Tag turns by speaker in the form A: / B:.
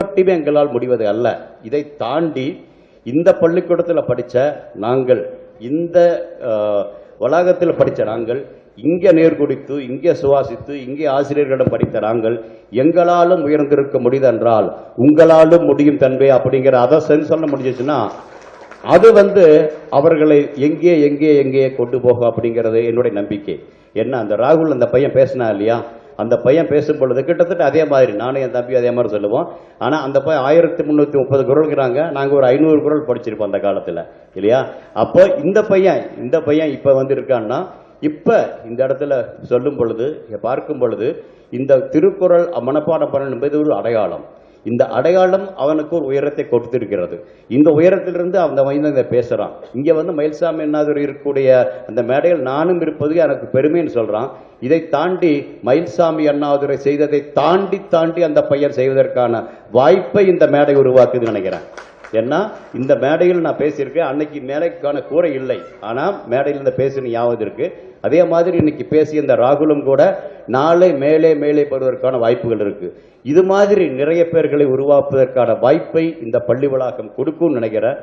A: மட்டுமே எங்களால் முடிவது அல்ல. இதை தாண்டி இந்த பள்ளிக்கூடத்தில் படித்த நாங்கள், இந்த வளாகத்தில் படித்த நாங்கள், இங்கே நேர்குடித்து, இங்கே சுவாசித்து, இங்கே ஆசிரியர்களிடம் படித்த நாங்கள், எங்களாலும் உயர்ந்திருக்க முடியுதென்றால் உங்களாலும் முடியும் தன்பே அப்படிங்கிற அதை சொல்ல முடிஞ்சிச்சுன்னா அது அவர்களை எங்கே எங்கே எங்கே கொண்டு போகும் அப்படிங்கிறது என்னுடைய நம்பிக்கை. என்ன அந்த ராகுல் அந்த பையன் பேசினா இல்லையா, அந்த பையன் பேசும் பொழுது கிட்டத்தட்ட அதே மாதிரி நானும் என் தம்பி அதே மாதிரி சொல்லுவோம். ஆனால் அந்த பையன் 1330 குரல்கிறாங்க, நாங்கள் ஒரு 500 குரல் படிச்சிருப்போம் அந்த காலத்தில் இல்லையா. அப்போ இந்த பையன் இப்போ இருக்கான்னா, இப்போ இந்த இடத்துல சொல்லும் பொழுது பார்க்கும் பொழுது இந்த திருக்குறள் மனப்பாடம் பண்ண என்பது ஒரு அடையாளம். இந்த அடையாளம் அவனுக்கு ஒரு உயரத்தை கொடுத்திருக்கிறது. இந்த உயரத்திலிருந்து அந்த பேசுறான். இங்க மயில்சாமி அண்ணாதுரை இருக்கக்கூடிய அந்த மேடையில் நானும் இருப்பது எனக்கு பெருமைன்னு சொல்றான். இதை தாண்டி மயில்சாமி அண்ணாதுரை செய்ததை தாண்டி அந்த பையன் செய்வதற்கான வாய்ப்பை இந்த மேடை உருவாக்குதுன்னு நினைக்கிறேன். ஏன்னா இந்த மேடையில் நான் பேசியிருக்கேன். அன்னைக்கு மேடைக்கான கூரை இல்லை, ஆனால் மேடையில் இந்த பேசின யாவது இருக்கு. அதே மாதிரி இன்னைக்கு பேசிய இந்த ராகுலும் கூட நாளை மேலே பெறுவதற்கான வாய்ப்புகள் இருக்கு. இது மாதிரி நிறைய பேர்களை உருவாக்குவதற்கான வாய்ப்பை இந்த பள்ளி வளாகம் கொடுக்கும்னு நினைக்கிறேன்.